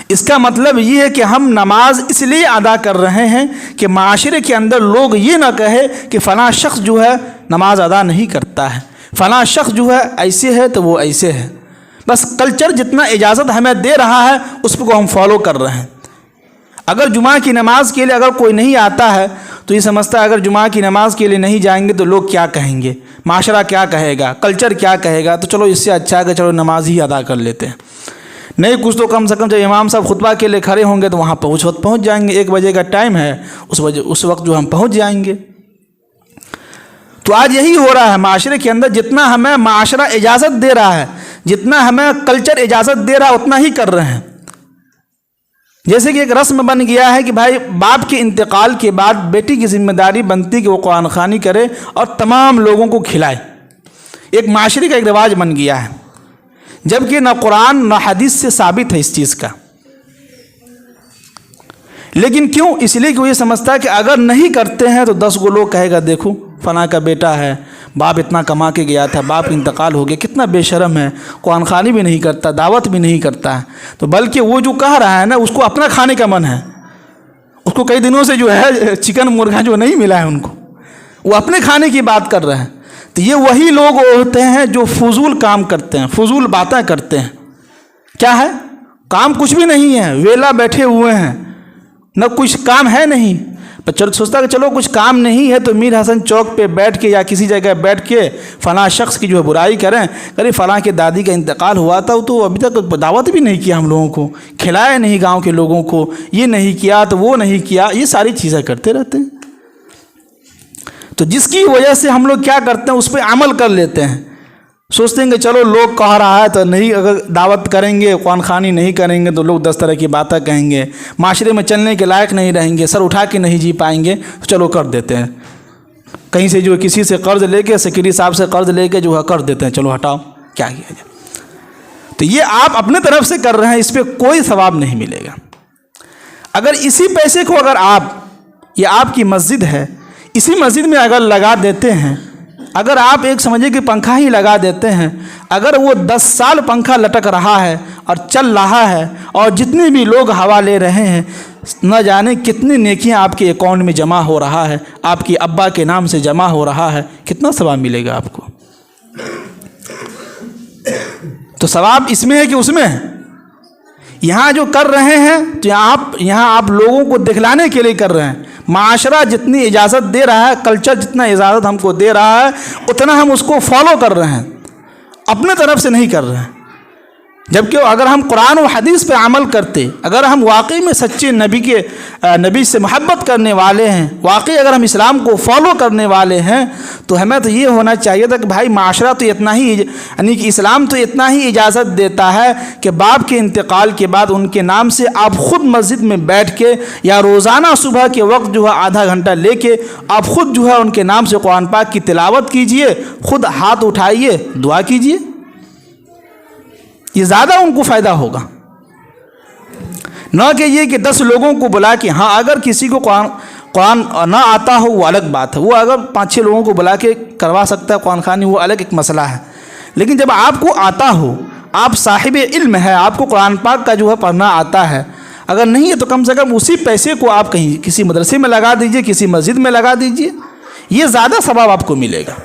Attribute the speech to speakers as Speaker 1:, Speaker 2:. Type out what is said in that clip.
Speaker 1: اس کا مطلب یہ ہے کہ ہم نماز اس لیے ادا کر رہے ہیں کہ معاشرے کے اندر لوگ یہ نہ کہے کہ فلاں شخص جو ہے نماز ادا نہیں کرتا ہے، فلاں شخص جو ہے ایسے ہے تو وہ ایسے ہے۔ بس کلچر جتنا اجازت ہمیں دے رہا ہے اس کو ہم فالو کر رہے ہیں۔ اگر جمعہ کی نماز کے لیے اگر کوئی نہیں آتا ہے تو یہ سمجھتا ہے اگر جمعہ کی نماز کے لیے نہیں جائیں گے تو لوگ کیا کہیں گے، معاشرہ کیا کہے گا، کلچر کیا کہے گا، تو چلو اس سے اچھا ہے کہ چلو نماز ہی ادا کر لیتے ہیں۔ نہیں کچھ تو کم سے کم جب امام صاحب خطبہ کے لیے کھڑے ہوں گے تو وہاں پہنچ جائیں گے، 1 بجے کا ٹائم ہے، اس وقت جو ہم پہنچ جائیں گے۔ تو آج یہی ہو رہا ہے معاشرے کے اندر، جتنا ہمیں معاشرہ اجازت دے رہا ہے، جتنا ہمیں کلچر اجازت دے رہا ہے اتنا ہی کر رہے ہیں۔ جیسے کہ ایک رسم بن گیا ہے کہ بھائی باپ کے انتقال کے بعد بیٹی کی ذمہ داری بنتی کہ وہ قرآن خوانی کرے اور تمام لوگوں کو کھلائے۔ ایک معاشرے کا ایک رواج بن گیا ہے، جبکہ نہ قرآن نہ حدیث سے ثابت ہے اس چیز کا۔ لیکن کیوں؟ اس لیے کہ وہ یہ سمجھتا ہے کہ اگر نہیں کرتے ہیں تو 10 کو لوگ کہے گا دیکھو فلاں کا بیٹا ہے، باپ اتنا کما کے گیا تھا، باپ انتقال ہو گیا، کتنا بے شرم ہے، قرآن خوانی بھی نہیں کرتا، دعوت بھی نہیں کرتا ہے۔ تو بلکہ وہ جو کہہ رہا ہے نا اس کو اپنا کھانے کا من ہے، اس کو کئی دنوں سے جو ہے چکن مرغا جو نہیں ملا ہے ان کو، وہ اپنے کھانے کی بات کر رہے ہیں۔ تو یہ وہی لوگ ہوتے ہیں جو فضول کام کرتے ہیں، فضول باتیں کرتے ہیں۔ کیا ہے؟ کام کچھ بھی نہیں ہے، ویلا بیٹھے ہوئے ہیں، نہ کچھ کام ہے نہیں۔ چلو سوچتا کہ چلو کچھ کام نہیں ہے تو میر حسن چوک پہ بیٹھ کے یا کسی جگہ بیٹھ کے فلاں شخص کی جو ہے برائی کریں، ارے فلاں کے دادی کا انتقال ہوا تھا تو ابھی تک دعوت بھی نہیں کیا ہم لوگوں کو، کھلایا نہیں گاؤں کے لوگوں کو، یہ نہیں کیا تو وہ نہیں کیا، یہ ساری چیزیں کرتے رہتے ہیں۔ تو جس کی وجہ سے ہم لوگ کیا کرتے ہیں اس پہ عمل کر لیتے ہیں، سوچتے ہیں کہ چلو لوگ کہہ رہا ہے تو نہیں، اگر دعوت کریں گے قرآن خوانی نہیں کریں گے تو لوگ 10 طرح کی باتیں کہیں گے، معاشرے میں چلنے کے لائق نہیں رہیں گے، سر اٹھا کے نہیں جی پائیں گے، تو چلو کر دیتے ہیں۔ کہیں سے جو ہے کسی سے قرض لے کے، سیکرٹری صاحب سے قرض لے کے جو ہے کر دیتے ہیں، چلو ہٹاؤ کیا کیا جائے۔ تو یہ آپ اپنے طرف سے کر رہے ہیں، اس پہ کوئی ثواب نہیں ملے گا۔ اگر اسی پیسے کو اگر یہ آپ کی مسجد ہے، اسی مسجد میں اگر لگا دیتے ہیں، اگر آپ ایک سمجھے کہ پنکھا ہی لگا دیتے ہیں، اگر وہ 10 سال پنکھا لٹک رہا ہے اور چل رہا ہے اور جتنے بھی لوگ ہوا لے رہے ہیں، نہ جانے کتنی نیکیاں آپ کے اکاؤنٹ میں جمع ہو رہا ہے، آپ کے ابا کے نام سے جمع ہو رہا ہے، کتنا ثواب ملے گا آپ کو؟ تو ثواب اس میں ہے کہ اس میں ہے؟ یہاں جو کر رہے ہیں تو یہاں آپ لوگوں کو دکھلانے کے لیے کر رہے ہیں۔ معاشرہ جتنی اجازت دے رہا ہے، کلچر جتنا اجازت ہم کو دے رہا ہے، اتنا ہم اس کو فالو کر رہے ہیں، اپنے طرف سے نہیں کر رہے ہیں۔ جبکہ اگر ہم قرآن و حدیث پہ عمل کرتے، اگر ہم واقعی میں سچے نبی سے محبت کرنے والے ہیں، واقعی اگر ہم اسلام کو فالو کرنے والے ہیں، تو ہمیں تو یہ ہونا چاہیے تھا کہ بھائی معاشرہ تو اتنا ہی، یعنی کہ اسلام تو اتنا ہی اجازت دیتا ہے کہ باپ کے انتقال کے بعد ان کے نام سے آپ خود مسجد میں بیٹھ کے یا روزانہ صبح کے وقت جو ہے آدھا گھنٹہ لے کے آپ خود جو ہے ان کے نام سے قرآن پاک کی تلاوت کیجئے، خود ہاتھ اٹھائیے، دعا کیجئے، یہ زیادہ ان کو فائدہ ہوگا۔ نہ کہ یہ کہ 10 لوگوں کو بلا کے، ہاں اگر کسی کو قرآن نہ آتا ہو وہ الگ بات ہے، وہ اگر 5-6 لوگوں کو بلا کے کروا سکتا ہے قرآن خوانی، وہ الگ ایک مسئلہ ہے۔ لیکن جب آپ کو آتا ہو، آپ صاحب علم ہے، آپ کو قرآن پاک کا جو ہے پڑھنا آتا ہے، اگر نہیں ہے تو کم سے کم اسی پیسے کو آپ کہیں کسی مدرسے میں لگا دیجئے، کسی مسجد میں لگا دیجئے، یہ زیادہ ثواب آپ کو ملے گا۔